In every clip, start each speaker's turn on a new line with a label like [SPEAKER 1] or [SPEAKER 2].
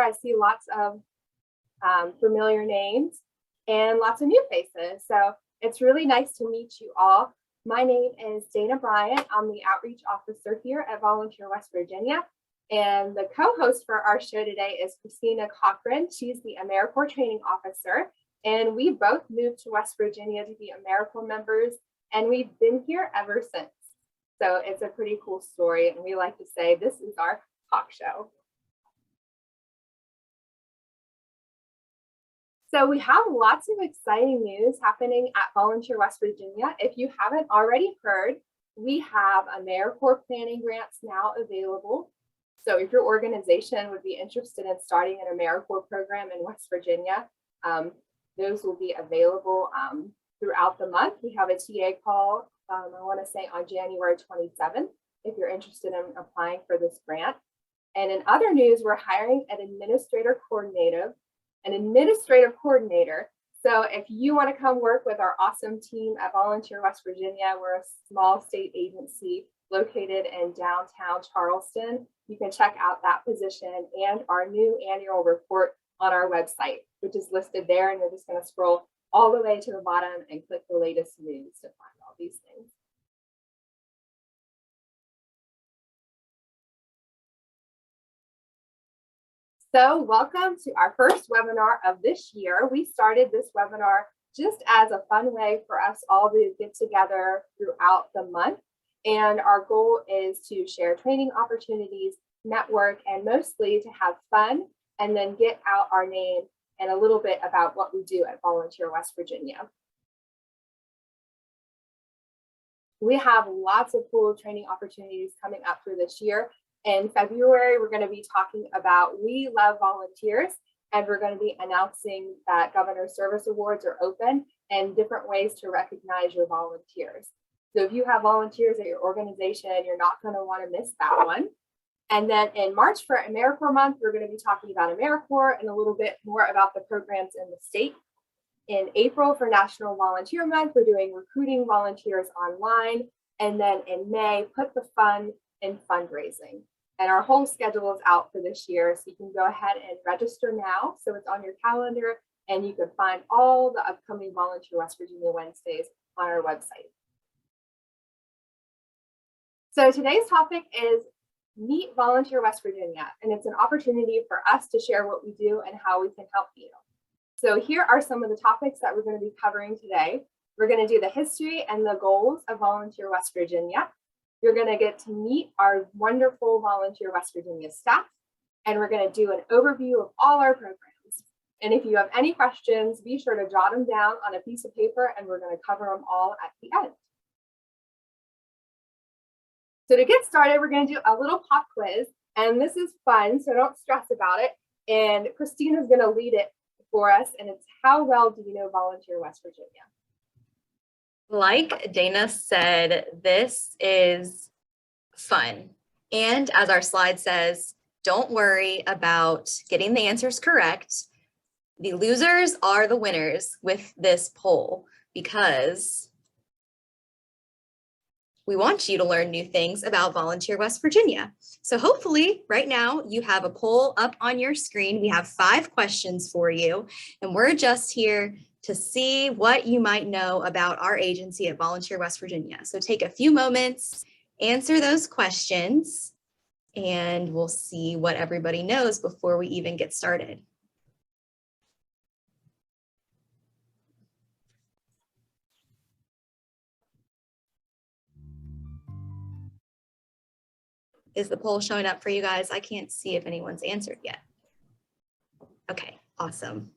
[SPEAKER 1] I see lots of familiar names and lots of new faces. So it's really nice to meet you all. My name is Dana Bryant. I'm the outreach officer here at Volunteer West Virginia. And the co-host for our show today is Christina Cochran. She's the Americorps training officer. And we both moved to West Virginia to be Americorps members, and we've been here ever since. So it's a pretty cool story. And we like to say this is our talk show. So we have lots of exciting news happening at Volunteer West Virginia. If you haven't already heard, we have Americorps planning grants now available. So if your organization would be interested in starting an Americorps program in West Virginia, those will be available throughout the month. We have a TA call, I want to say on January 27th, if you're interested in applying for this grant. And in other news, we're hiring an administrative coordinator. So if you want to come work with our awesome team at Volunteer West Virginia, we're a small state agency located in downtown Charleston. You can check out that position and our new annual report on our website, which is listed there. And we're just going to scroll all the way to the bottom and click the latest news to find all these things. So welcome to our first webinar of this year. We started this webinar just as a fun way for us all to get together throughout the month. And our goal is to share training opportunities, network, and mostly to have fun and then get out our name and a little bit about what we do at Volunteer West Virginia. We have lots of cool training opportunities coming up for this year. In February, we're going to be talking about We Love Volunteers, and we're going to be announcing that Governor's Service Awards are open and different ways to recognize your volunteers. So if you have volunteers at your organization, you're not going to want to miss that one. And then in March for Americorps Month, we're going to be talking about Americorps and a little bit more about the programs in the state. In April for National Volunteer Month, we're doing recruiting volunteers online. And then in May, put the fun in fundraising. And our whole schedule is out for this year. So you can go ahead and register now. So it's on your calendar and you can find all the upcoming Volunteer West Virginia Wednesdays on our website. So today's topic is Meet Volunteer West Virginia, and it's an opportunity for us to share what we do and how we can help you. So here are some of the topics that we're going to be covering today. We're going to do the history and the goals of Volunteer West Virginia. You're going to get to meet our wonderful Volunteer West Virginia staff, and we're going to do an overview of all our programs. And if you have any questions, be sure to jot them down on a piece of paper, and we're going to cover them all at the end. So to get started, we're going to do a little pop quiz, and this is fun, so don't stress about it. And Christina's going to lead it for us, and it's how well do you know Volunteer West Virginia?
[SPEAKER 2] Like Dana said, this is fun. And as our slide says, don't worry about getting the answers correct. The losers are the winners with this poll because we want you to learn new things about Volunteer West Virginia. So hopefully right now you have a poll up on your screen. We have 5 questions for you, and we're just here to see what you might know about our agency at Volunteer West Virginia. So take a few moments, answer those questions, and we'll see what everybody knows before we even get started. Is the poll showing up for you guys? I can't see if anyone's answered yet. Okay, awesome.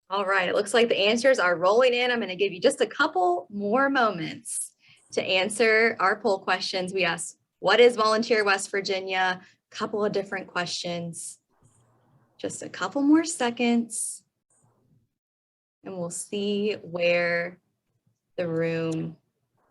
[SPEAKER 2] All right, it looks like the answers are rolling in. I'm going to give you just a couple more moments to answer our poll questions. We asked, what is Volunteer West Virginia? A couple of different questions. Just a couple more seconds, and we'll see where the room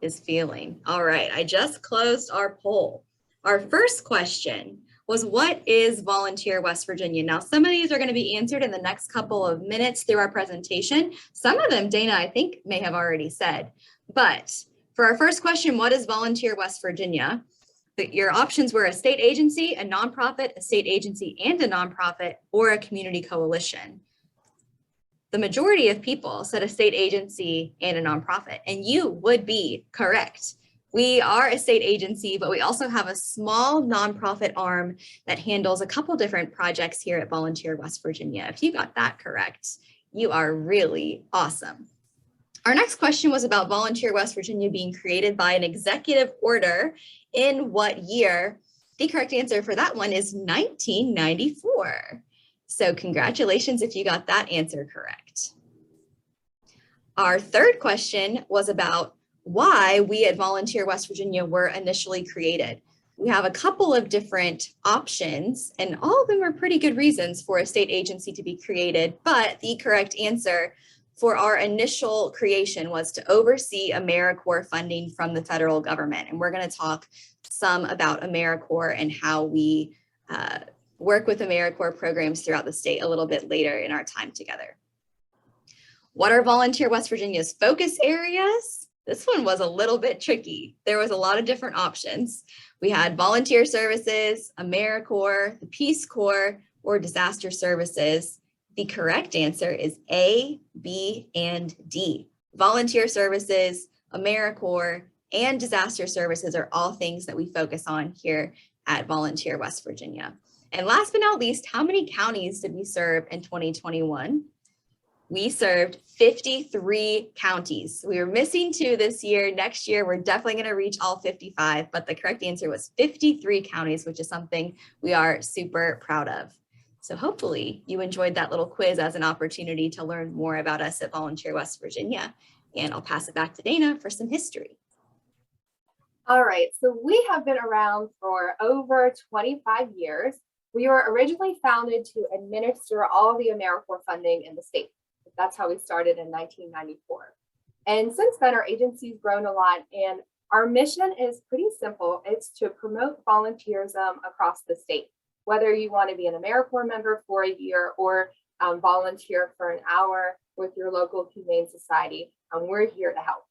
[SPEAKER 2] is feeling. All right, I just closed our poll. Our first question was, what is Volunteer West Virginia? Now, some of these are going to be answered in the next couple of minutes through our presentation. Some of them, Dana, I think may have already said. But for our first question, what is Volunteer West Virginia? Your options were a state agency, a nonprofit, a state agency and a nonprofit, or a community coalition. The majority of people said a state agency and a nonprofit, and you would be correct. We are a state agency, but we also have a small nonprofit arm that handles a couple different projects here at Volunteer West Virginia. If you got that correct, you are really awesome. Our next question was about Volunteer West Virginia being created by an executive order in what year? The correct answer for that one is 1994. So congratulations if you got that answer correct. Our third question was about why we at Volunteer West Virginia were initially created. We have a couple of different options, and all of them are pretty good reasons for a state agency to be created, but the correct answer for our initial creation was to oversee Americorps funding from the federal government. And we're going to talk some about Americorps and how we work with Americorps programs throughout the state a little bit later in our time together. What are Volunteer West Virginia's focus areas? This one was a little bit tricky. There was a lot of different options. We had volunteer services, Americorps, the Peace Corps, or disaster services. The correct answer is A, B, and D. Volunteer services, Americorps, and disaster services are all things that we focus on here at Volunteer West Virginia. And last but not least, how many counties did we serve in 2021? We served 53 counties. We were missing 2 this year. Next year, we're definitely going to reach all 55, but the correct answer was 53 counties, which is something we are super proud of. So hopefully you enjoyed that little quiz as an opportunity to learn more about us at Volunteer West Virginia. And I'll pass it back to Dana for some history.
[SPEAKER 1] All right, so we have been around for over 25 years. We were originally founded to administer all the Americorps funding in the state. That's how we started in 1994. And since then, our agency's grown a lot, and our mission is pretty simple. It's to promote volunteerism across the state. Whether you want to be an Americorps member for a year or volunteer for an hour with your local humane society, we're here to help.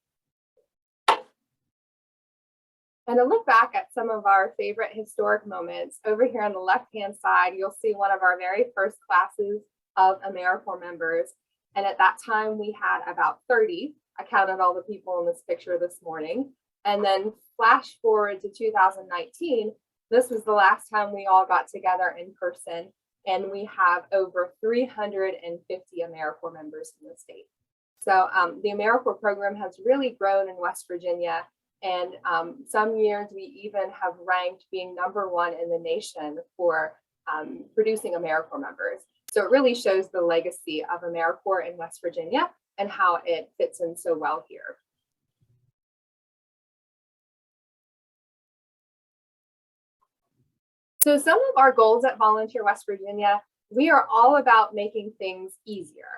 [SPEAKER 1] And to look back at some of our favorite historic moments, over here on the left-hand side, you'll see one of our very first classes of Americorps members. And at that time, we had about 30. I counted all the people in this picture this morning. And then flash forward to 2019, this was the last time we all got together in person. And we have over 350 Americorps members in the state. So the Americorps program has really grown in West Virginia. And some years we even have ranked being #1 in the nation for producing Americorps members. So it really shows the legacy of Americorps in West Virginia and how it fits in so well here. So some of our goals at Volunteer West Virginia, we are all about making things easier.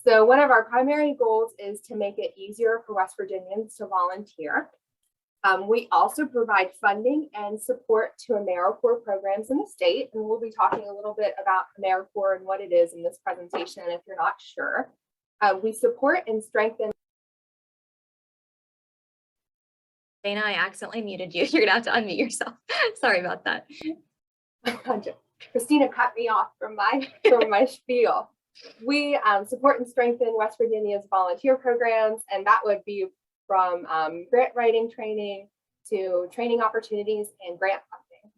[SPEAKER 1] So one of our primary goals is to make it easier for West Virginians to volunteer. We also provide funding and support to Americorps programs in the state, and we'll be talking a little bit about Americorps and what it is in this presentation if you're not sure. We support and strengthen.
[SPEAKER 2] Dana, I accidentally muted you. You're gonna have to unmute yourself. Sorry about that.
[SPEAKER 1] Christina cut me off from my spiel. We support and strengthen West Virginia's volunteer programs, and that would be from grant writing training to training opportunities and grant funding.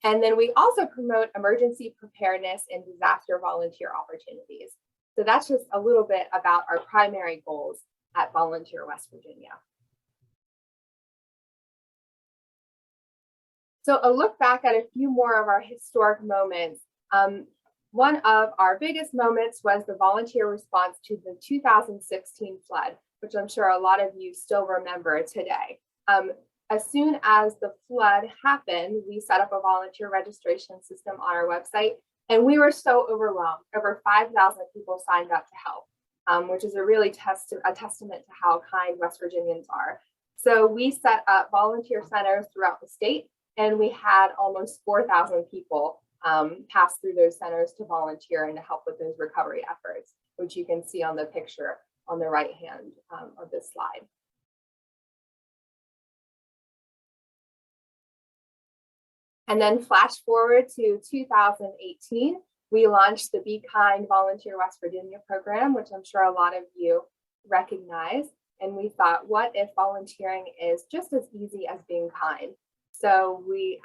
[SPEAKER 1] And then we also promote emergency preparedness and disaster volunteer opportunities. So that's just a little bit about our primary goals at Volunteer West Virginia. So a look back at a few more of our historic moments. One of our biggest moments was the volunteer response to the 2016 flood, which I'm sure a lot of you still remember today. As soon as the flood happened, we set up a volunteer registration system on our website, and we were so overwhelmed. Over 5,000 people signed up to help, which is a really a testament to how kind West Virginians are. So we set up volunteer centers throughout the state, and we had almost 4,000 people pass through those centers to volunteer and to help with those recovery efforts, which you can see on the picture on the right hand of this slide. And then flash forward to 2018, we launched the Be Kind Volunteer West Virginia program, which I'm sure a lot of you recognize. And we thought, what if volunteering is just as easy as being kind? So we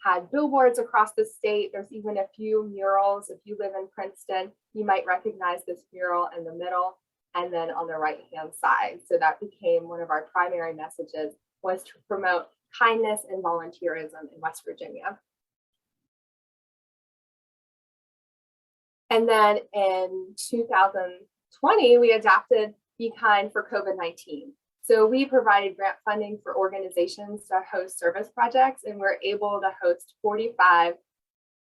[SPEAKER 1] had billboards across the state. There's even a few murals. If you live in Princeton, you might recognize this mural in the middle and then on the right-hand side. So that became one of our primary messages, was to promote kindness and volunteerism in West Virginia. And then in 2020, we adopted Be Kind for COVID-19. So we provided grant funding for organizations to host service projects, and we're able to host 45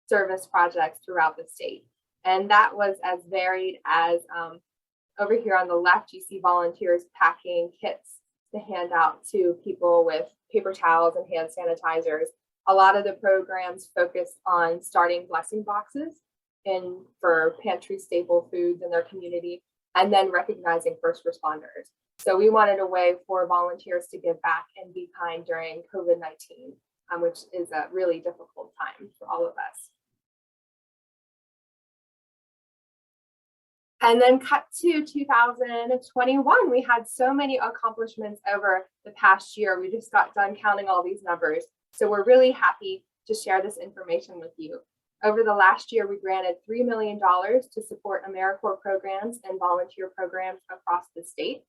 [SPEAKER 1] service projects throughout the state. And that was as varied as over here on the left, you see volunteers packing kits to hand out to people with paper towels and hand sanitizers. A lot of the programs focused on starting blessing boxes for pantry staple foods in their community, and then recognizing first responders. So we wanted a way for volunteers to give back and be kind during COVID-19, which is a really difficult time for all of us. And then cut to 2021, we had so many accomplishments over the past year. We just got done counting all these numbers. So we're really happy to share this information with you. Over the last year, we granted $3 million to support Americorps programs and volunteer programs across the state.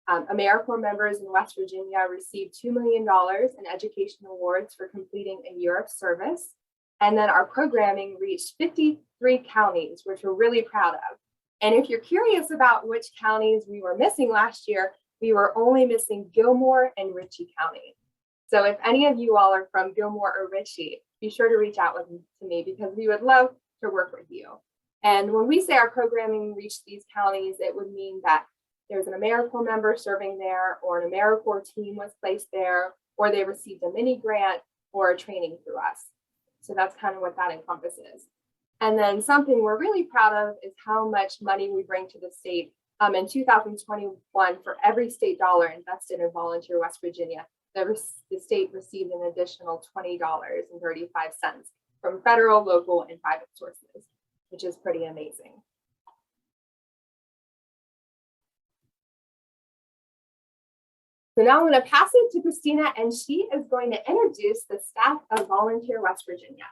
[SPEAKER 1] Americorps members in West Virginia received $2 million in education awards for completing a year of service. And then our programming reached 53 counties, which we're really proud of. And if you're curious about which counties we were missing last year, we were only missing Gilmore and Ritchie County. So if any of you all are from Gilmore or Ritchie, be sure to reach out to me because we would love to work with you. And when we say our programming reached these counties, it would mean that there's an Americorps member serving there, or an Americorps team was placed there, or they received a mini grant or a training through us. So that's kind of what that encompasses. And then something we're really proud of is how much money we bring to the state. In 2021, for every state dollar invested in Volunteer West Virginia, the state received an additional $20.35 from federal, local, and private sources, which is pretty amazing. So now I'm going to pass it to Christina, and she is going to introduce the staff of Volunteer West Virginia.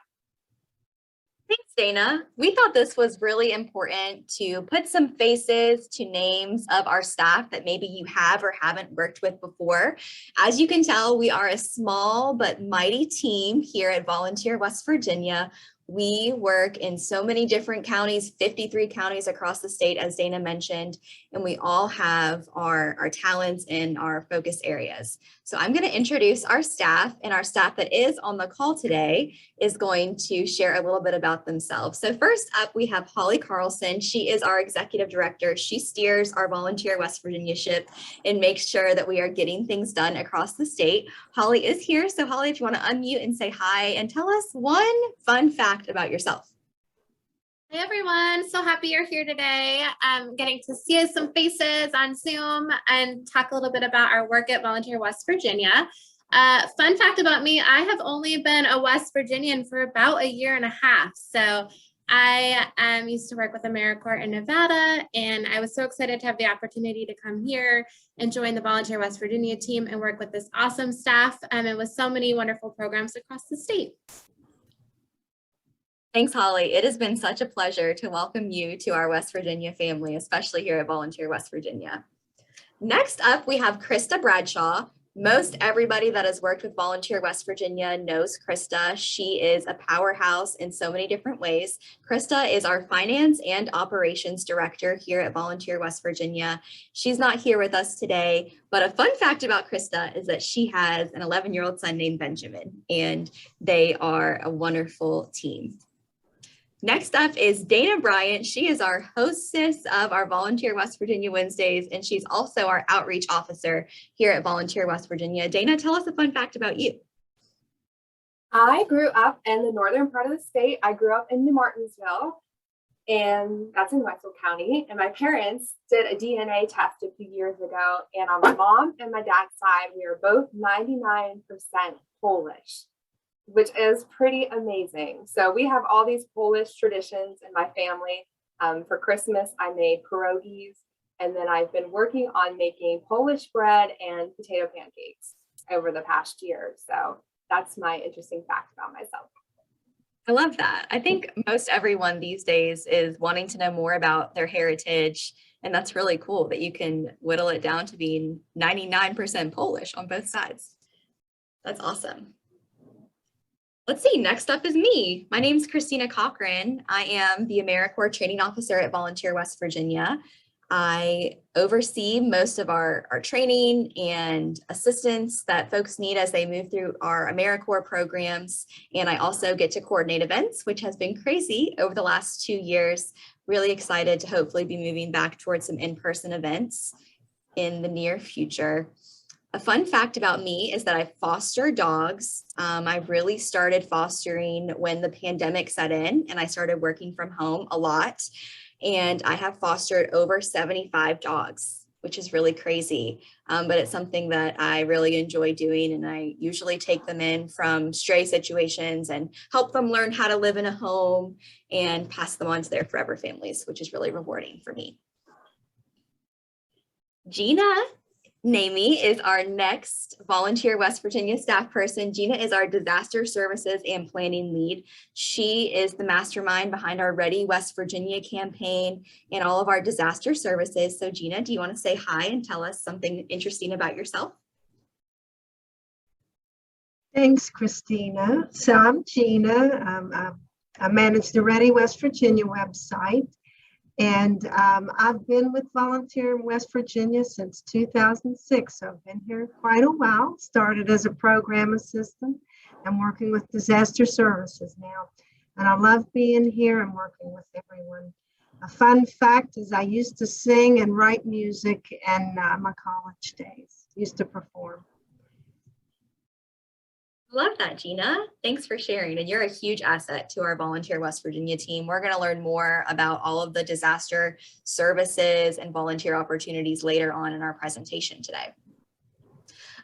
[SPEAKER 2] Thanks, Dana. We thought this was really important to put some faces to names of our staff that maybe you have or haven't worked with before. As you can tell, we are a small but mighty team here at Volunteer West Virginia. We work in so many different counties, 53 counties across the state, as Dana mentioned, and we all have our talents and our focus areas. So I'm going to introduce our staff, and our staff that is on the call today is going to share a little bit about themselves. So first up, we have Holly Carlson. She is our executive director. She steers our Volunteer West Virginia ship and makes sure that we are getting things done across the state. Holly is here. So Holly, if you want to unmute and say hi and tell us one fun fact about yourself.
[SPEAKER 3] Hey everyone, so happy you're here today. Getting to see some faces on Zoom and talk a little bit about our work at Volunteer West Virginia. Fun fact about me, I have only been a West Virginian for about a year and a half. So I used to work with Americorps in Nevada, and I was so excited to have the opportunity to come here and join the Volunteer West Virginia team and work with this awesome staff and with so many wonderful programs across the state.
[SPEAKER 2] Thanks, Holly. It has been such a pleasure to welcome you to our West Virginia family, especially here at Volunteer West Virginia. Next up, we have Krista Bradshaw. Most everybody that has worked with Volunteer West Virginia knows Krista. She is a powerhouse in so many different ways. Krista is our finance and operations director here at Volunteer West Virginia. She's not here with us today, but a fun fact about Krista is that she has an 11-year-old son named Benjamin, and they are a wonderful team. Next up is Dana Bryant. She is our hostess of our Volunteer West Virginia Wednesdays, and she's also our outreach officer here at Volunteer West Virginia. Dana, tell us a fun fact about you.
[SPEAKER 1] I grew up in the northern part of the state. I grew up in New Martinsville, and that's in Wetzel County. And my parents did a DNA test a few years ago. And on my mom and my dad's side, we are both 99% Polish, which is pretty amazing. So we have all these Polish traditions in my family. For Christmas, I made pierogies, and then I've been working on making Polish bread and potato pancakes over the past year. So that's my interesting fact about myself.
[SPEAKER 2] I love that. I think most everyone these days is wanting to know more about their heritage. And that's really cool that you can whittle it down to being 99% Polish on both sides. That's awesome. Let's see, next up is me. My name is Christina Cochran. I am the Americorps Training Officer at Volunteer West Virginia. I oversee most of our training and assistance that folks need as they move through our Americorps programs. And I also get to coordinate events, which has been crazy over the last 2 years. Really excited to hopefully be moving back towards some in-person events in the near future. A fun fact about me is that I foster dogs. I really started fostering when the pandemic set in and I started working from home a lot. And I have fostered over 75 dogs, which is really crazy. But it's something that I really enjoy doing. And I usually take them in from stray situations and help them learn how to live in a home and pass them on to their forever families, which is really rewarding for me. Gina Naomi is our next Volunteer West Virginia staff person. Gina is our disaster services and planning lead. She is the mastermind behind our Ready West Virginia campaign and all of our disaster services. So Gina, do you want to say hi and tell us something interesting about yourself?
[SPEAKER 4] Thanks, Christina. So I'm Gina. I manage the Ready West Virginia website. And I've been with Volunteer in West Virginia since 2006. So I've been here quite a while, started as a program assistant. I'm working with disaster services now. And I love being here and working with everyone. A fun fact is I used to sing and write music in my college days, used to perform.
[SPEAKER 2] Love that, Gina. Thanks for sharing. And you're a huge asset to our Volunteer West Virginia team. We're going to learn more about all of the disaster services and volunteer opportunities later on in our presentation today.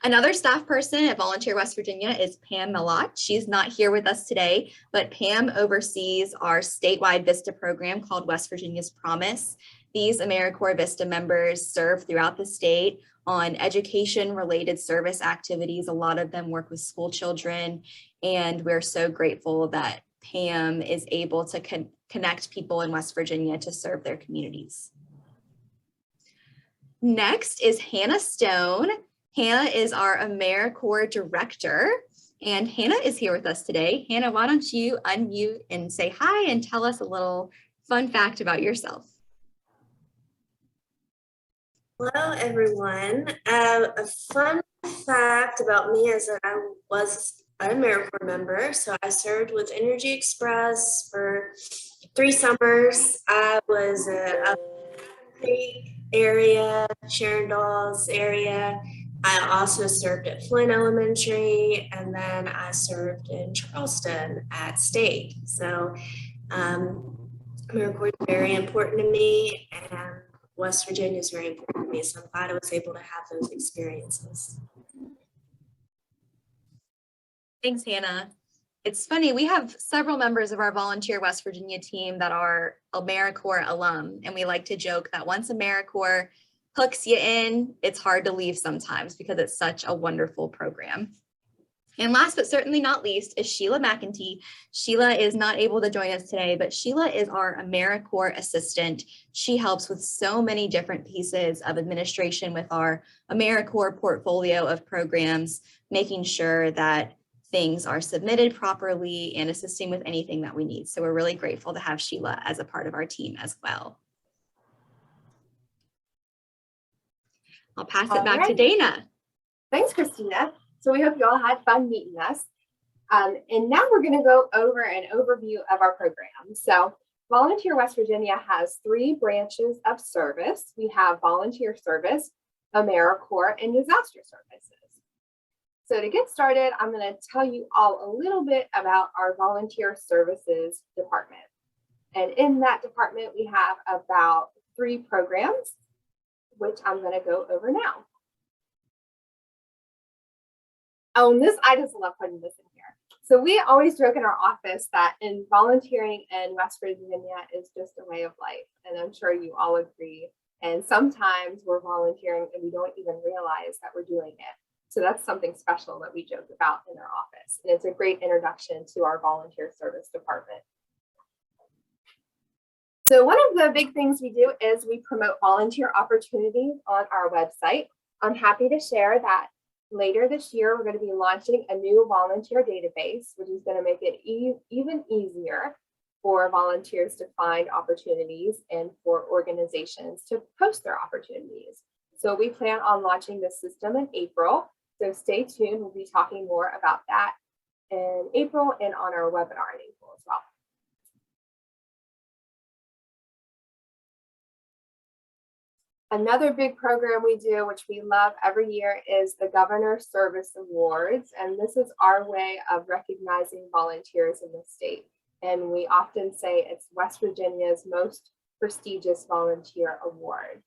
[SPEAKER 2] Another staff person at Volunteer West Virginia is Pam Milot. She's not here with us today, but Pam oversees our statewide VISTA program called West Virginia's Promise. These Americorps VISTA members serve throughout the state on education-related service activities. A lot of them work with school children, and we're so grateful that Pam is able to connect people in West Virginia to serve their communities. Next is Hannah Stone. Hannah is our Americorps director, and Hannah is here with us today. Hannah, why don't you unmute and say hi and tell us a little fun fact about yourself.
[SPEAKER 5] Hello, everyone. A fun fact about me is that I was an Americorps member. So I served with Energy Express for 3 summers. I was a Creek area, Sharon Dawes area. I also served at Flint Elementary, and then I served in Charleston at State. So Americorps is very important to me, and West Virginia is very important to me, so I'm glad I was able to have those experiences.
[SPEAKER 2] Thanks, Hannah. It's funny, we have several members of our Volunteer West Virginia team that are Americorps alum, and we like to joke that once Americorps hooks you in, it's hard to leave sometimes because it's such a wonderful program. And last but certainly not least is Sheila McEntee. Sheila is not able to join us today, but Sheila is our Americorps assistant. She helps with so many different pieces of administration with our Americorps portfolio of programs, making sure that things are submitted properly and assisting with anything that we need. So we're really grateful to have Sheila as a part of our team as well. I'll pass it back to Dana.
[SPEAKER 1] Thanks, Christina. So we hope you all had fun meeting us. And now we're going to go over an overview of our program. So Volunteer West Virginia has 3 branches of service. We have volunteer service, Americorps, and disaster services. So to get started, I'm going to tell you all a little bit about our volunteer services department. And in that department, we have about 3 programs, which I'm going to go over now. Oh, and this, I just love putting this in here. So we always joke in our office that in volunteering in West Virginia is just a way of life. And I'm sure you all agree. And sometimes we're volunteering and we don't even realize that we're doing it. So that's something special that we joke about in our office. And it's a great introduction to our volunteer service department. So one of the big things we do is we promote volunteer opportunities on our website. I'm happy to share that later this year, we're going to be launching a new volunteer database, which is going to make it even easier for volunteers to find opportunities and for organizations to post their opportunities. So we plan on launching this system in April. So stay tuned. We'll be talking more about that in April and on our webinar in April as well. Another big program we do, which we love every year, is the Governor Service Awards. And this is our way of recognizing volunteers in the state. And we often say it's West Virginia's most prestigious volunteer award.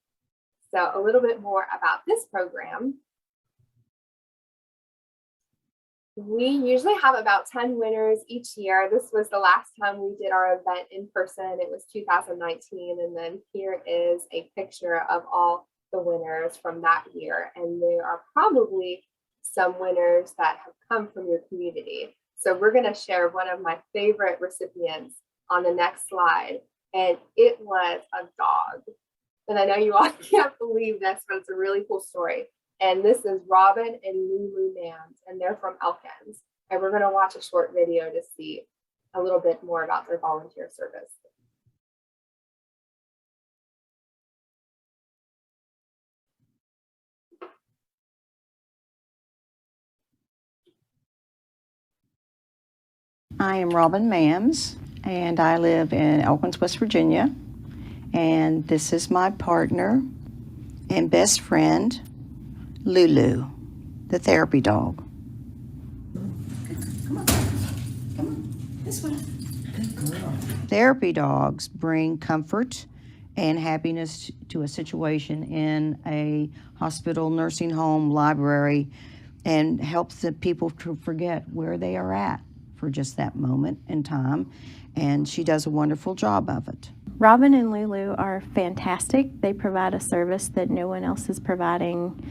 [SPEAKER 1] So a little bit more about this program. We usually have about 10 winners each year. This was the last time we did our event in person. It was 2019. And then here is a picture of all the winners from that year. And there are probably some winners that have come from your community. So we're going to share one of my favorite recipients on the next slide. And it was a dog. And I know you all can't believe this, but it's a really cool story. And this is Robin and Lulu Mans, and they're from Elkins. And we're going to watch a short video to see a little bit more about their volunteer service.
[SPEAKER 6] I am Robin Mams, and I live in Elkins, West Virginia. And this is my partner and best friend, Lulu, the therapy dog. Come on. This way. Good girl. Therapy dogs bring comfort and happiness to a situation in a hospital, nursing home, library, and help the people to forget where they are at for just that moment in time. And she does a wonderful job of it.
[SPEAKER 7] Robin and Lulu are fantastic. They provide a service that no one else is providing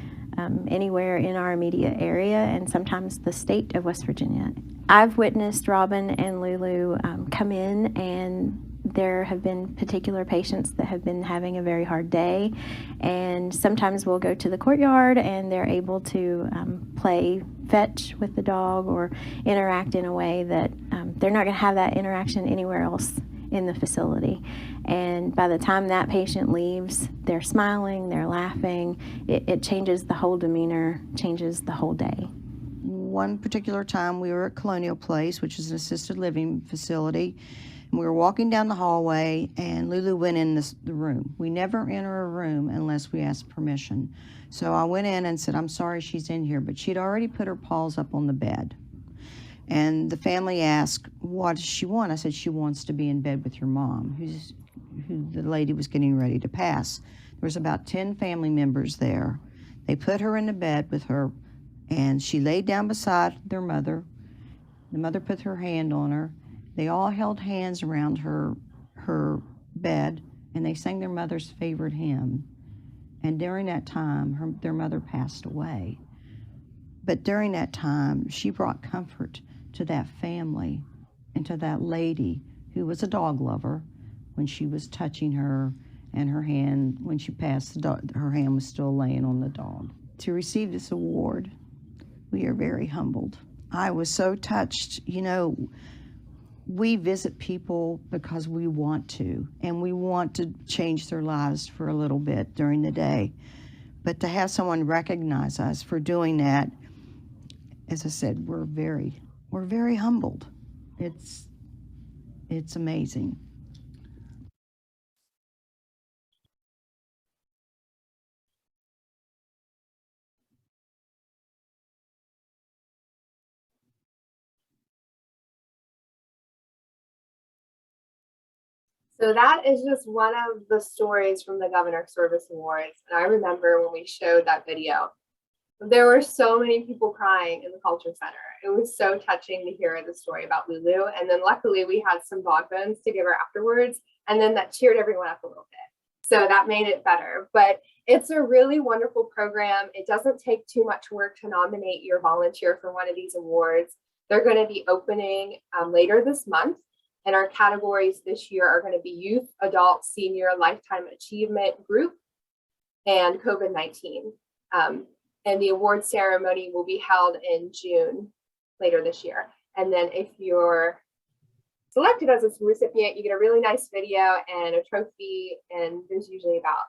[SPEAKER 7] anywhere in our immediate area and sometimes the state of West Virginia. I've witnessed Robin and Lulu come in, and there have been particular patients that have been having a very hard day, and sometimes we'll go to the courtyard and they're able to play fetch with the dog or interact in a way that they're not going to have that interaction anywhere else in the facility. And by the time that patient leaves, they're smiling, they're laughing. It changes the whole demeanor, changes the whole day.
[SPEAKER 6] One particular time we were at Colonial Place, which is an assisted living facility, and we were walking down the hallway and Lulu went in the room. We never enter a room unless we ask permission. So I went in and said, I'm sorry she's in here, but she'd already put her paws up on the bed. And the family asked, what does she want? I said, she wants to be in bed with your mom, who the lady was getting ready to pass. There was about 10 family members there. They put her in the bed with her, and she laid down beside their mother. The mother put her hand on her. They all held hands around her bed, and they sang their mother's favorite hymn. And during that time, their mother passed away. But during that time, she brought comfort to that family and to that lady who was a dog lover when she was touching her, and her hand, when she passed the dog, her hand was still laying on the dog. To receive this award, we are very humbled. I was so touched. You know, we visit people because we want to, and we want to change their lives for a little bit during the day. But to have someone recognize us for doing that, as I said, we're very humbled. It's amazing.
[SPEAKER 1] So that is just one of the stories from the Governor's Service Awards. And I remember when we showed that video, there were so many people crying in the Culture Center. It was so touching to hear the story about Lulu. And then luckily we had some dog bones to give her afterwards. And then that cheered everyone up a little bit. So that made it better. But it's a really wonderful program. It doesn't take too much work to nominate your volunteer for one of these awards. They're going to be opening later this month. And our categories this year are going to be youth, adult, senior, lifetime achievement group, and COVID-19. And the award ceremony will be held in June later this year. And then if you're selected as a recipient, you get a really nice video and a trophy, and there's usually about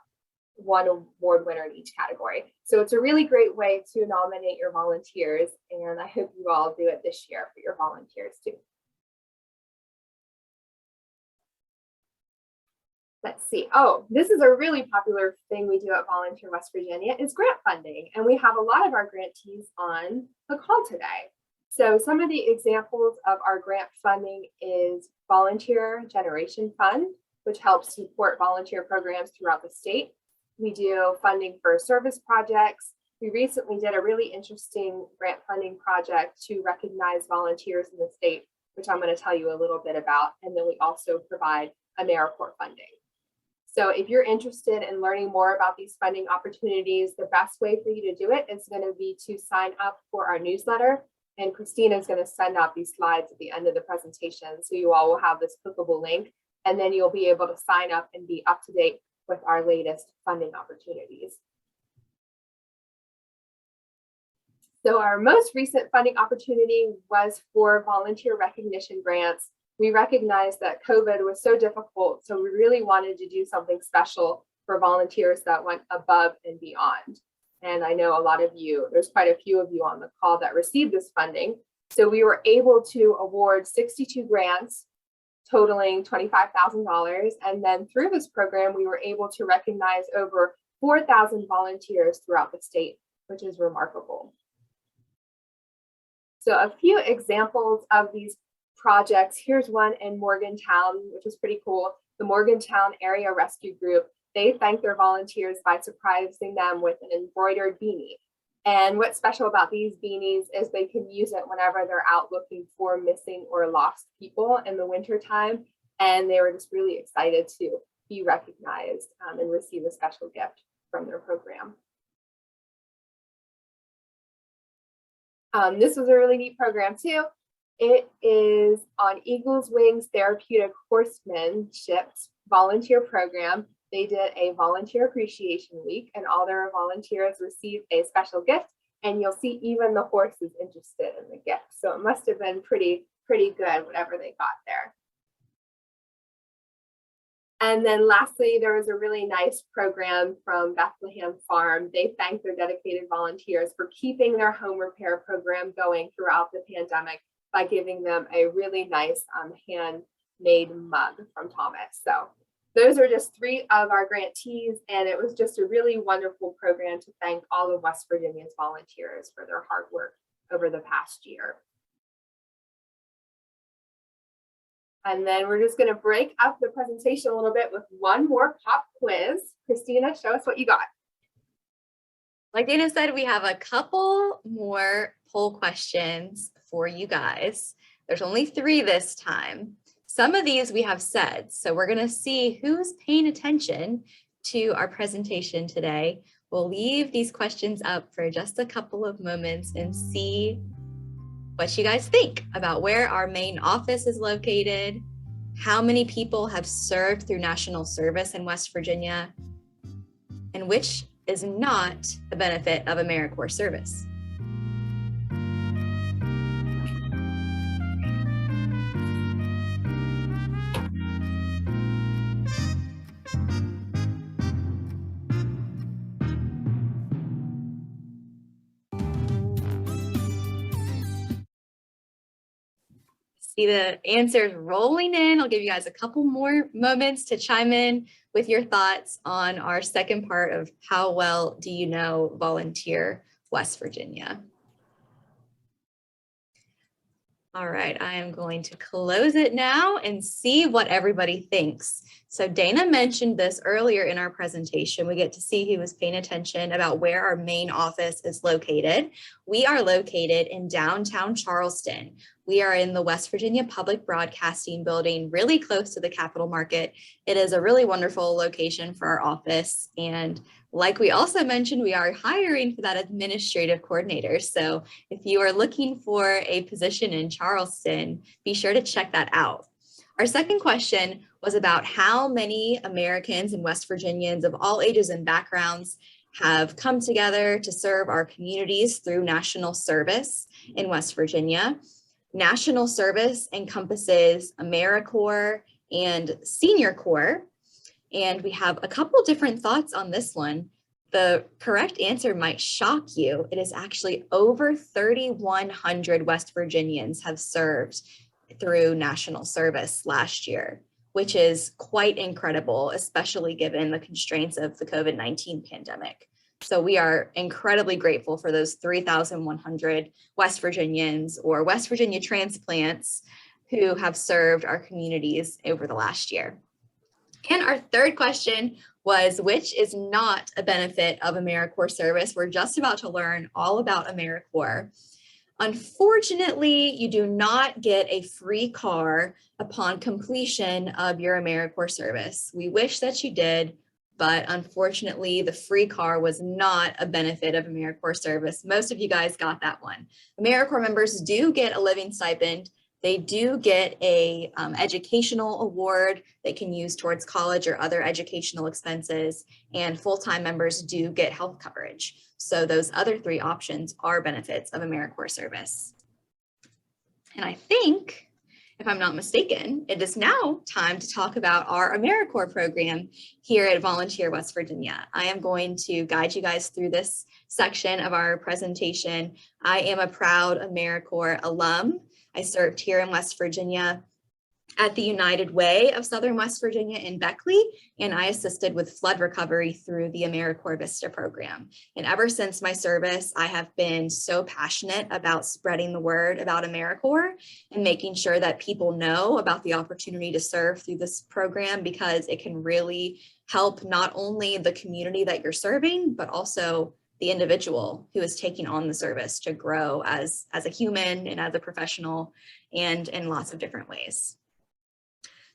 [SPEAKER 1] one award winner in each category. So it's a really great way to nominate your volunteers, and I hope you all do it this year for your volunteers too. Let's see. Oh, this is a really popular thing we do at Volunteer West Virginia is grant funding. And we have a lot of our grantees on the call today. So some of the examples of our grant funding is Volunteer Generation Fund, which helps support volunteer programs throughout the state. We do funding for service projects. We recently did a really interesting grant funding project to recognize volunteers in the state, which I'm going to tell you a little bit about. And then we also provide Americorps funding. So if you're interested in learning more about these funding opportunities, the best way for you to do it is going to be to sign up for our newsletter. And Christina is going to send out these slides at the end of the presentation. So you all will have this clickable link, and then you'll be able to sign up and be up to date with our latest funding opportunities. So our most recent funding opportunity was for volunteer recognition grants. We recognized that COVID was so difficult, so we really wanted to do something special for volunteers that went above and beyond. And I know a lot of you, there's quite a few of you on the call that received this funding. So we were able to award 62 grants totaling $25,000. And then through this program, we were able to recognize over 4,000 volunteers throughout the state, which is remarkable. So a few examples of these projects. Here's one in Morgantown, which is pretty cool. The Morgantown Area Rescue Group, they thank their volunteers by surprising them with an embroidered beanie. And what's special about these beanies is they can use it whenever they're out looking for missing or lost people in the wintertime. And they were just really excited to be recognized and receive a special gift from their program. This was a really neat program too. It is on Eagles Wings Therapeutic Horsemanship volunteer program. They did a volunteer appreciation week, and all their volunteers received a special gift. And you'll see even the horse is interested in the gift. So it must have been pretty good, whatever they got there. And then lastly, there was a really nice program from Bethlehem Farm. They thanked their dedicated volunteers for keeping their home repair program going throughout the pandemic by giving them a really nice handmade mug from Thomas. So those are just 3 of our grantees, and it was just a really wonderful program to thank all of West Virginia's volunteers for their hard work over the past year. And then we're just going to break up the presentation a little bit with one more pop quiz. Christina, show us what you got.
[SPEAKER 2] Like Dana said, we have a couple more poll questions for you guys. There's only 3 this time. Some of these we have said, so we're going to see who's paying attention to our presentation today. We'll leave these questions up for just a couple of moments and see what you guys think about where our main office is located, how many people have served through national service in West Virginia, and which is not the benefit of Americorps service. See the answers rolling in. I'll give you guys a couple more moments to chime in with your thoughts on our second part of how well do you know Volunteer West Virginia? All right, I am going to close it now and see what everybody thinks. So Dana mentioned this earlier in our presentation. We get to see who was paying attention about where our main office is located. We are located in downtown Charleston. We are in the West Virginia Public Broadcasting Building, really close to the Capitol Market. It is a really wonderful location for our office. And like we also mentioned, we are hiring for that administrative coordinator. So if you are looking for a position in Charleston, be sure to check that out. Our second question was about how many Americans and West Virginians of all ages and backgrounds have come together to serve our communities through national service in West Virginia. National service encompasses Americorps and Senior Corps. And we have a couple different thoughts on this one. The correct answer might shock you. It is actually over 3,100 West Virginians have served through national service last year, which is quite incredible, especially given the constraints of the COVID-19 pandemic. So we are incredibly grateful for those 3,100 West Virginians or West Virginia transplants who have served our communities over the last year. And our third question was, which is not a benefit of Americorps service? We're just about to learn all about Americorps. Unfortunately, you do not get a free car upon completion of your Americorps service. We wish that you did, but unfortunately, the free car was not a benefit of Americorps service. Most of you guys got that one. Americorps members do get a living stipend. They do get a educational award they can use towards college or other educational expenses, and full-time members do get health coverage. So those other three options are benefits of Americorps service. And I think, if I'm not mistaken, it is now time to talk about our Americorps program here at Volunteer West Virginia. I am going to guide you guys through this section of our presentation. I am a proud Americorps alum. I served here in West Virginia at the United Way of Southern West Virginia in Beckley, and I assisted with flood recovery through the Americorps Vista program. And ever since my service, I have been so passionate about spreading the word about Americorps and making sure that people know about the opportunity to serve through this program, because it can really help not only the community that you're serving, but also the individual who is taking on the service to grow as a human and as a professional, and in lots of different ways.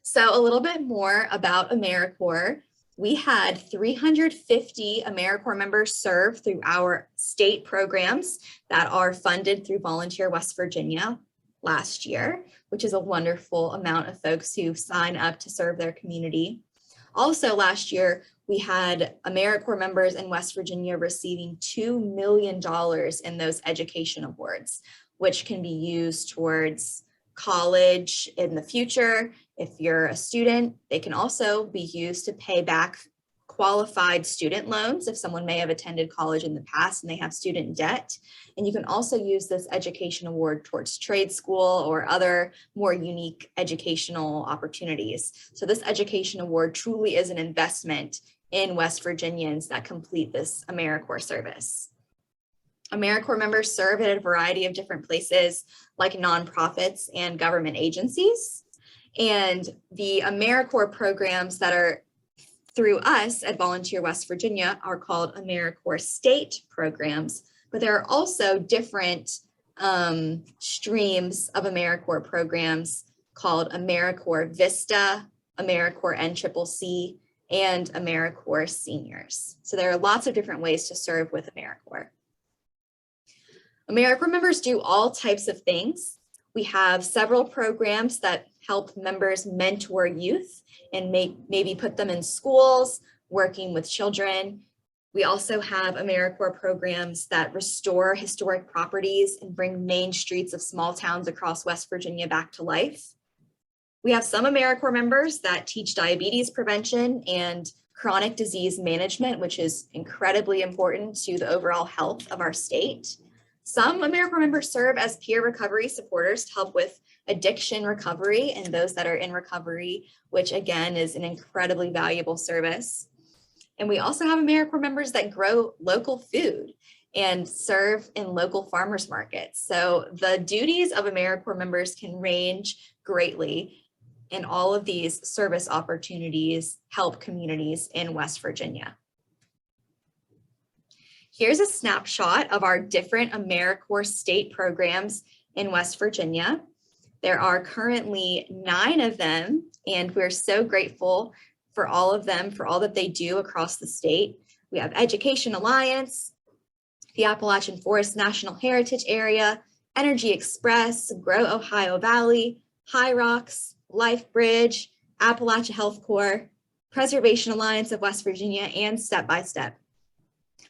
[SPEAKER 2] So a little bit more about Americorps. We had 350 Americorps members serve through our state programs that are funded through Volunteer West Virginia last year, which is a wonderful amount of folks who sign up to serve their community. Also last year, we had Americorps members in West Virginia receiving $2 million in those education awards, which can be used towards college in the future. If you're a student, they can also be used to pay back qualified student loans if someone may have attended college in the past and they have student debt. And you can also use this education award towards trade school or other more unique educational opportunities. So this education award truly is an investment in West Virginians that complete this Americorps service. Americorps members serve at a variety of different places like nonprofits and government agencies. And the Americorps programs that are through us at Volunteer West Virginia are called Americorps state programs, but there are also different streams of Americorps programs called Americorps Vista, Americorps NCCC, and Americorps Seniors. So there are lots of different ways to serve with Americorps. Americorps members do all types of things. We have several programs that help members mentor youth and maybe put them in schools, working with children. We also have Americorps programs that restore historic properties and bring main streets of small towns across West Virginia back to life. We have some Americorps members that teach diabetes prevention and chronic disease management, which is incredibly important to the overall health of our state. Some Americorps members serve as peer recovery supporters to help with addiction recovery and those that are in recovery, which again is an incredibly valuable service. And we also have Americorps members that grow local food. and serve in local farmers markets. So the duties of Americorps members can range greatly, and all of these service opportunities help communities in West Virginia. Here's a snapshot of our different Americorps state programs in West Virginia. There are currently 9 of them, and we're so grateful for all of them, for all that they do across the state. We have Education Alliance, the Appalachian Forest National Heritage Area, Energy Express, Grow Ohio Valley, High Rocks, Life Bridge, Appalachia Health Corps, Preservation Alliance of West Virginia, and Step by Step.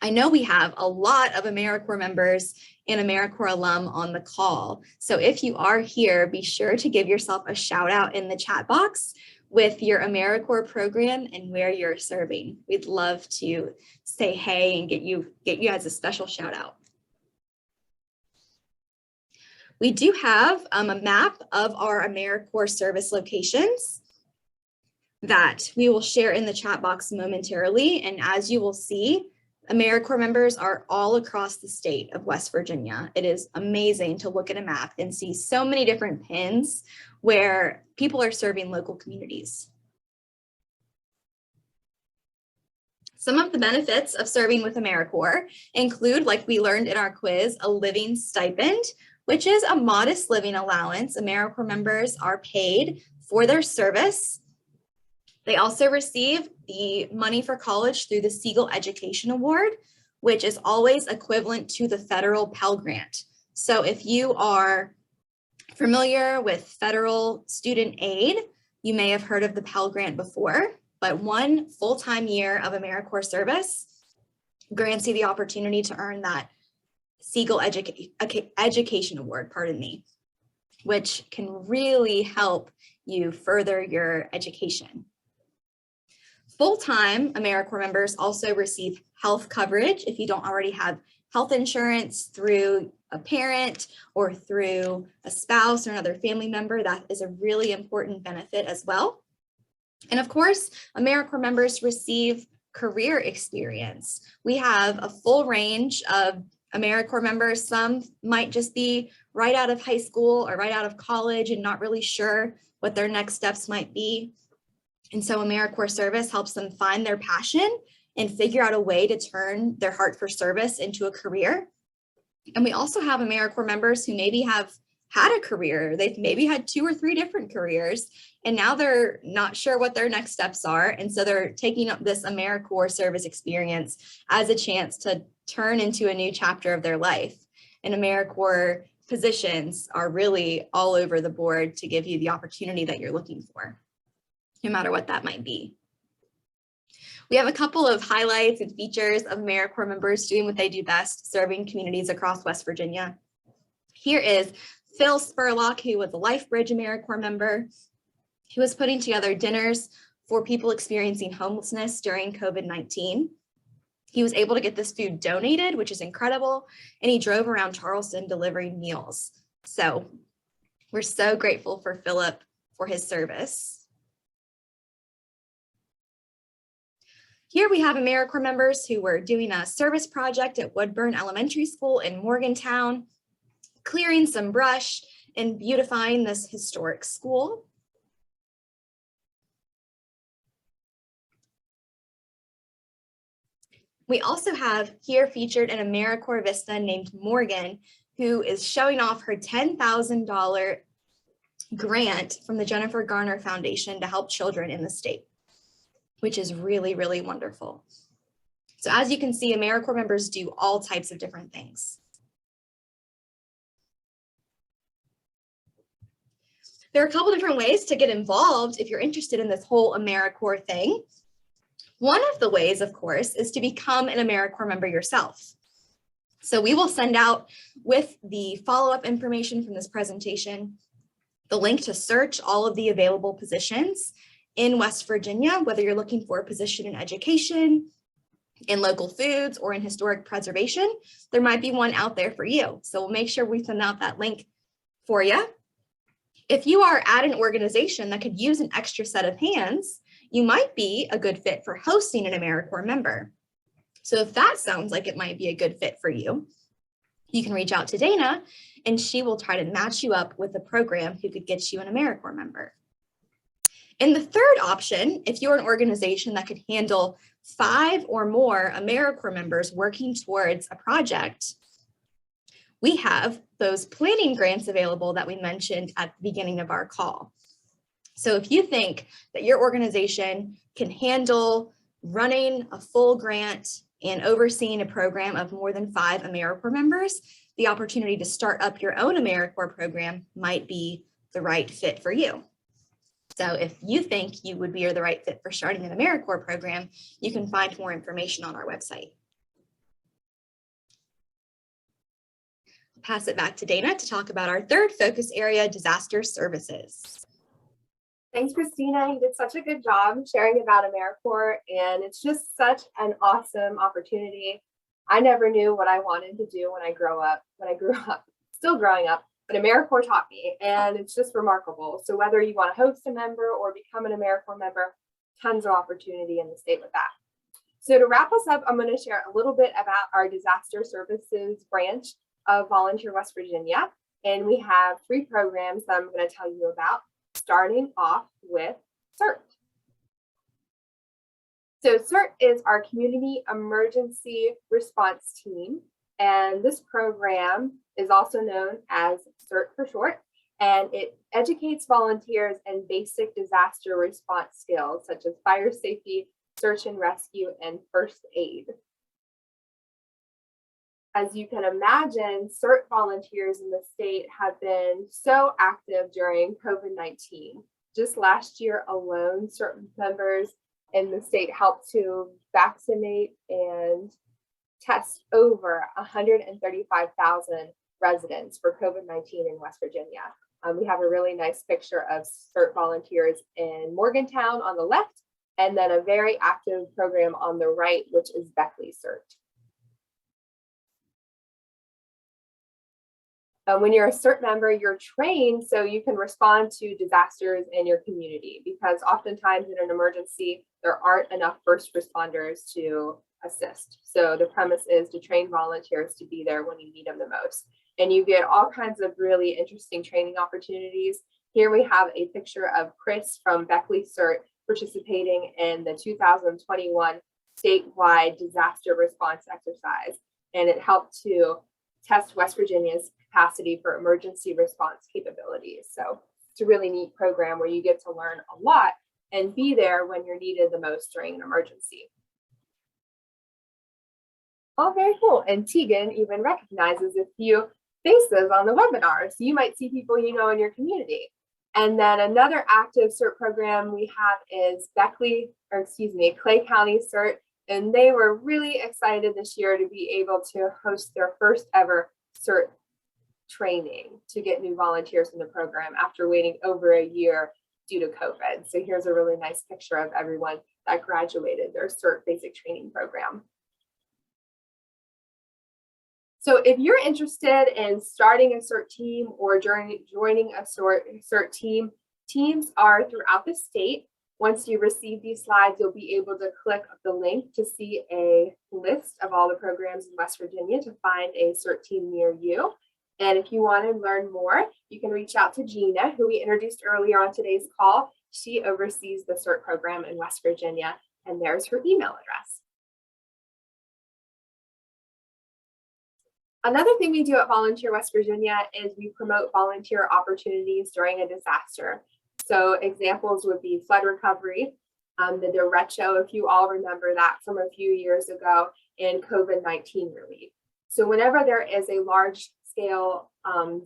[SPEAKER 2] I know we have a lot of Americorps members and Americorps alum on the call. So if you are here, be sure to give yourself a shout out in the chat box with your Americorps program and where you're serving. We'd love to say hey and get you as a special shout out. We do have a map of our Americorps service locations that we will share in the chat box momentarily. And as you will see, Americorps members are all across the state of West Virginia. It is amazing to look at a map and see so many different pins where people are serving local communities. Some of the benefits of serving with Americorps include, like we learned in our quiz, a living stipend, which is a modest living allowance. Americorps members are paid for their service. They also receive the money for college through the Siegel Education Award, which is always equivalent to the federal Pell Grant. So if you are familiar with federal student aid, you may have heard of the Pell Grant before, but 1 full-time year of Americorps service grants you the opportunity to earn that Siegel Education Award, which can really help you further your education. Full-time Americorps members also receive health coverage if you don't already have health insurance through a parent or through a spouse or another family member. That is a really important benefit as well. And of course, Americorps members receive career experience. We have a full range of Americorps members. Some might just be right out of high school or right out of college and not really sure what their next steps might be. And so Americorps service helps them find their passion and figure out a way to turn their heart for service into a career. And we also have Americorps members who maybe have had a career. They've maybe had 2 or 3 different careers, and now they're not sure what their next steps are. And so they're taking up this Americorps service experience as a chance to turn into a new chapter of their life. And Americorps positions are really all over the board to give you the opportunity that you're looking for, no matter what that might be. We have a couple of highlights and features of Americorps members doing what they do best, serving communities across West Virginia. Here is Phil Spurlock, who was a LifeBridge Americorps member. He was putting together dinners for people experiencing homelessness during COVID-19. He was able to get this food donated, which is incredible, and he drove around Carlson delivering meals. So we're so grateful for Philip for his service. Here we have Americorps members who were doing a service project at Woodburn Elementary School in Morgantown, clearing some brush and beautifying this historic school. We also have here featured an Americorps Vista named Morgan, who is showing off her $10,000 grant from the Jennifer Garner Foundation to help children in the state, which is really, really wonderful. So as you can see, Americorps members do all types of different things. There are a couple different ways to get involved if you're interested in this whole Americorps thing. One of the ways, of course, is to become an Americorps member yourself. So we will send out with the follow-up information from this presentation, the link to search all of the available positions in West Virginia, whether you're looking for a position in education, in local foods, or in historic preservation. There might be one out there for you. So we'll make sure we send out that link for you. If you are at an organization that could use an extra set of hands, you might be a good fit for hosting an Americorps member. So if that sounds like it might be a good fit for you, you can reach out to Dana and she will try to match you up with a program who could get you an Americorps member. And the third option, if you're an organization that could handle 5 or more Americorps members working towards a project, we have those planning grants available that we mentioned at the beginning of our call. So if you think that your organization can handle running a full grant and overseeing a program of more than 5 Americorps members, the opportunity to start up your own Americorps program might be the right fit for you. So if you think you would be the right fit for starting an Americorps program, you can find more information on our website. I'll pass it back to Dana to talk about our third focus area, disaster services.
[SPEAKER 1] Thanks, Christina. You did such a good job sharing about Americorps, and it's just such an awesome opportunity. I never knew what I wanted to do when I grew up, still growing up, but Americorps taught me, and it's just remarkable. So whether you want to host a member or become an Americorps member, tons of opportunity in the state with that. So to wrap us up, I'm going to share a little bit about our disaster services branch of Volunteer West Virginia. And we have 3 programs that I'm going to tell you about, starting off with CERT. So CERT is our Community Emergency Response Team, and this program is also known as CERT for short, and it educates volunteers in basic disaster response skills such as fire safety, search and rescue, and first aid. As you can imagine, CERT volunteers in the state have been so active during COVID-19. Just last year alone, CERT members in the state helped to vaccinate and test over 135,000 residents for COVID-19 in West Virginia. We have a really nice picture of CERT volunteers in Morgantown on the left, and then a very active program on the right, which is Beckley Cert. When you're a CERT member, you're trained so you can respond to disasters in your community, because oftentimes in an emergency, there aren't enough first responders to assist. So the premise is to train volunteers to be there when you need them the most. And you get all kinds of really interesting training opportunities. Here we have a picture of Chris from Beckley Cert participating in the 2021 statewide disaster response exercise. And it helped to test West Virginia's capacity for emergency response capabilities. So it's a really neat program where you get to learn a lot and be there when you're needed the most during an emergency. Oh, very cool. And Tegan even recognizes a few faces on the webinar. So you might see people you know in your community. And then another active CERT program we have is Clay County CERT. And they were really excited this year to be able to host their first ever CERT training to get new volunteers in the program after waiting over a year due to COVID. So here's a really nice picture of everyone that graduated their CERT basic training program. So if you're interested in starting a CERT team or joining a CERT team, teams are throughout the state. Once you receive these slides, you'll be able to click the link to see a list of all the programs in West Virginia to find a CERT team near you. And if you want to learn more, you can reach out to Gina, who we introduced earlier on today's call. She oversees the CERT program in West Virginia, and there's her email address. Another thing we do at Volunteer West Virginia is we promote volunteer opportunities during a disaster. So examples would be flood recovery, the derecho, if you all remember that from a few years ago, and COVID-19 relief. So whenever there is a large scale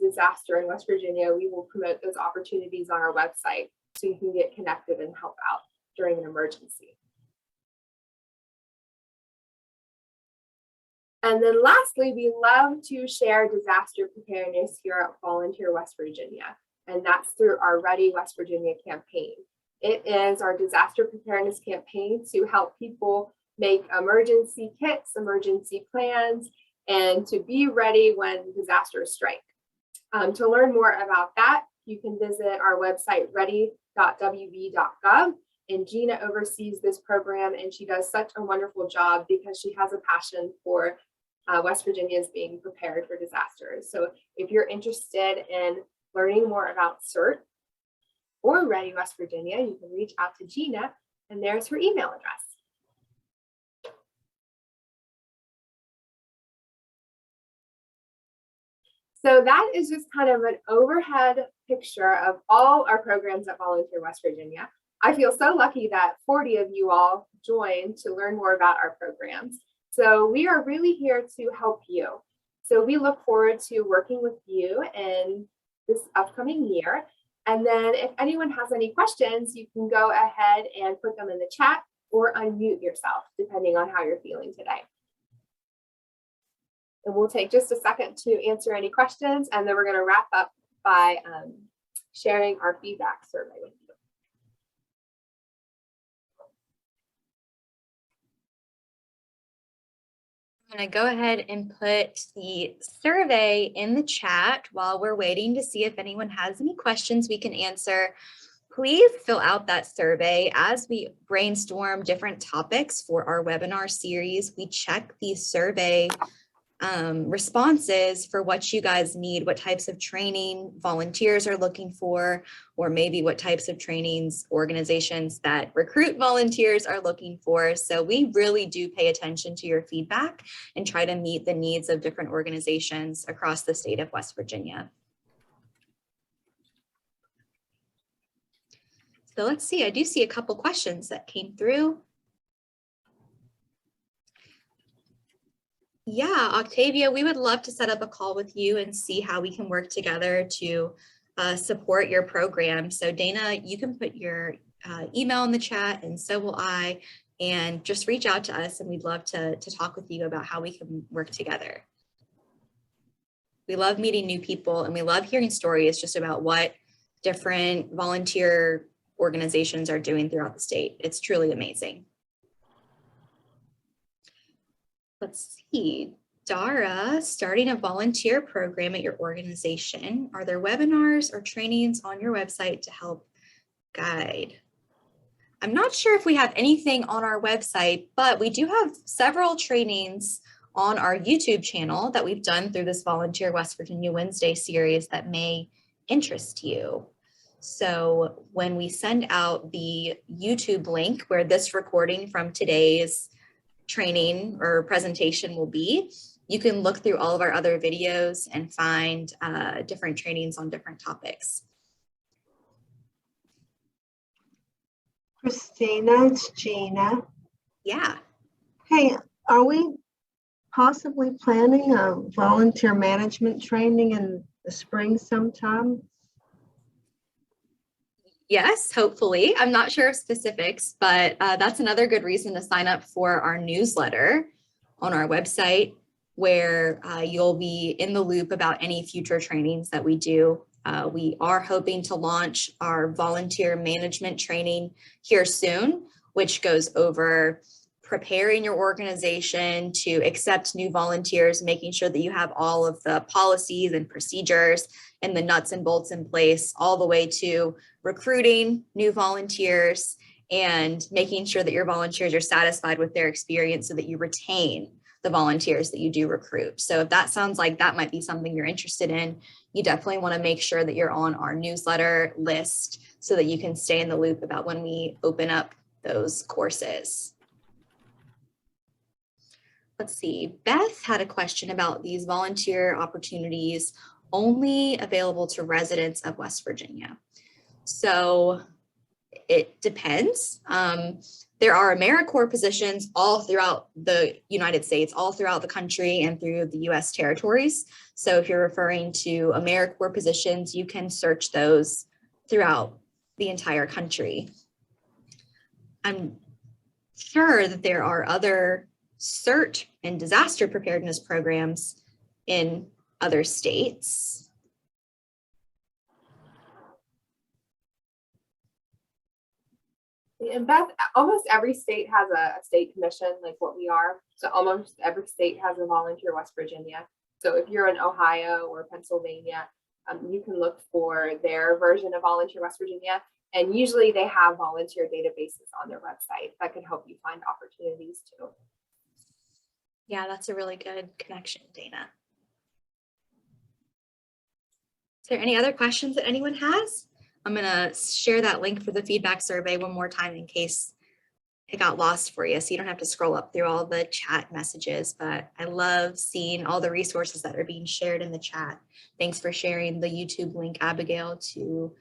[SPEAKER 1] disaster in West Virginia, we will promote those opportunities on our website so you can get connected and help out during an emergency. And then lastly, we love to share disaster preparedness here at Volunteer West Virginia, and that's through our Ready West Virginia campaign. It is our disaster preparedness campaign to help people make emergency kits, emergency plans, and to be ready when disasters strike. To learn more about that, you can visit our website, ready.wv.gov, And Gina oversees this program, and she does such a wonderful job because she has a passion for West Virginians being prepared for disasters. So if you're interested in learning more about CERT or Ready West Virginia, you can reach out to Gina, and there's her email address. So that is just kind of an overhead picture of all our programs at Volunteer West Virginia. I feel so lucky that 40 of you all joined to learn more about our programs. So we are really here to help you. So we look forward to working with you in this upcoming year. And then if anyone has any questions, you can go ahead and put them in the chat or unmute yourself, depending on how you're feeling today. And we'll take just a second to answer any questions, and then we're going to wrap up by sharing our feedback survey with you.
[SPEAKER 2] I'm going to go ahead and put the survey in the chat while we're waiting to see if anyone has any questions we can answer. Please fill out that survey as we brainstorm different topics for our webinar series. We check these survey responses for what you guys need, what types of training volunteers are looking for, or maybe what types of trainings organizations that recruit volunteers are looking for. So we really do pay attention to your feedback and try to meet the needs of different organizations across the state of West Virginia. So let's see, I do see a couple questions that came through. Yeah, Octavia, we would love to set up a call with you and see how we can work together to support your program. So Dana, you can put your email in the chat, and so will I, and just reach out to us, and we'd love to talk with you about how we can work together. We love meeting new people, and we love hearing stories just about what different volunteer organizations are doing throughout the state. It's truly amazing. Let's see, Dara, starting a volunteer program at your organization. Are there webinars or trainings on your website to help guide? I'm not sure if we have anything on our website, but we do have several trainings on our YouTube channel that we've done through this Volunteer West Virginia Wednesday series that may interest you. So when we send out the YouTube link where this recording from today's training or presentation will be, you can look through all of our other videos and find different trainings on different topics.
[SPEAKER 4] Christina, it's Gina.
[SPEAKER 2] Yeah.
[SPEAKER 4] Hey, are we possibly planning a volunteer management training in the spring sometime?
[SPEAKER 2] Yes, hopefully. I'm not sure of specifics, but that's another good reason to sign up for our newsletter on our website, where you'll be in the loop about any future trainings that we do. We are hoping to launch our volunteer management training here soon, which goes over preparing your organization to accept new volunteers, making sure that you have all of the policies and procedures and the nuts and bolts in place, all the way to recruiting new volunteers and making sure that your volunteers are satisfied with their experience so that you retain the volunteers that you do recruit. So if that sounds like that might be something you're interested in, you definitely want to make sure that you're on our newsletter list so that you can stay in the loop about when we open up those courses. Let's see, Beth had a question about these volunteer opportunities only available to residents of West Virginia. So it depends. There are Americorps positions all throughout the United States, all throughout the country and through the US territories. So if you're referring to Americorps positions, you can search those throughout the entire country. I'm sure that there are other CERT and disaster preparedness programs in other states.
[SPEAKER 1] And Beth, almost every state has a state commission like what we are. So almost every state has a Volunteer West Virginia. So if you're in Ohio or Pennsylvania, you can look for their version of Volunteer West Virginia. And usually they have volunteer databases on their website that can help you find opportunities too.
[SPEAKER 2] Yeah, that's a really good connection, Dana. Is there any other questions that anyone has? I'm gonna share that link for the feedback survey one more time in case it got lost for you, so you don't have to scroll up through all the chat messages, but I love seeing all the resources that are being shared in the chat. Thanks for sharing the YouTube link, Abigail, to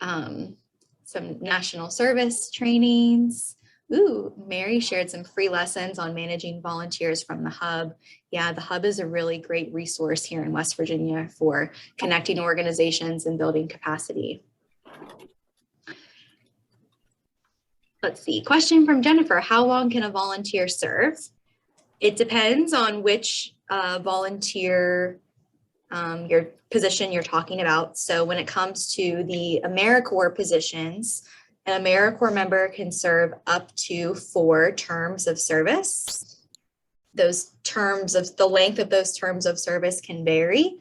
[SPEAKER 2] some national service trainings. Ooh, Mary shared some free lessons on managing volunteers from the Hub. Yeah, the Hub is a really great resource here in West Virginia for connecting organizations and building capacity. Let's see, question from Jennifer. How long can a volunteer serve? It depends on which volunteer your position you're talking about. So when it comes to the Americorps positions, an Americorps member can serve up to 4 terms of service. Those terms of the length of those terms of service can vary,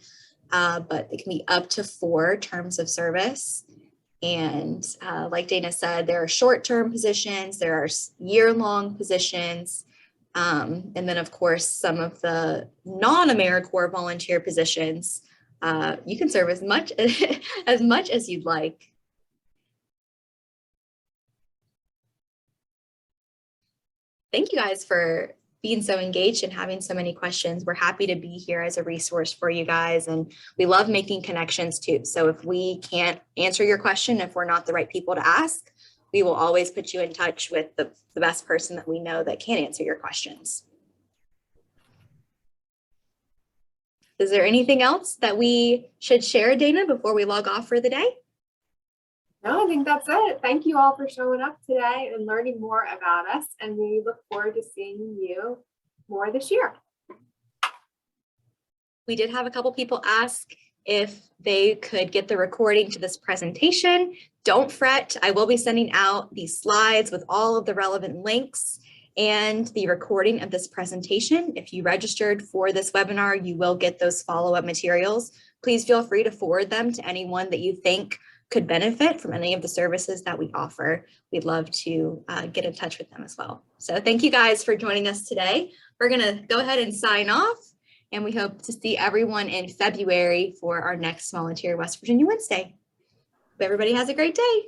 [SPEAKER 2] but it can be up to 4 terms of service. And like Dana said, there are short-term positions, there are year-long positions, and then of course, some of the non-Americorps volunteer positions, you can serve as much as you'd like. Thank you guys for being so engaged and having so many questions. We're happy to be here as a resource for you guys, and we love making connections too. So if we can't answer your question, if we're not the right people to ask, we will always put you in touch with the best person that we know that can answer your questions. Is there anything else that we should share, Dana, before we log off for the day?
[SPEAKER 1] No, I think that's it. Thank you all for showing up today and learning more about us. And we look forward to seeing you more this year.
[SPEAKER 2] We did have a couple people ask if they could get the recording to this presentation. Don't fret. I will be sending out these slides with all of the relevant links and the recording of this presentation. If you registered for this webinar, you will get those follow-up materials. Please feel free to forward them to anyone that you think could benefit from any of the services that we offer. We'd love to get in touch with them as well. So thank you guys for joining us today. We're gonna go ahead and sign off, and we hope to see everyone in February for our next Volunteer West Virginia Wednesday. Hope everybody has a great day.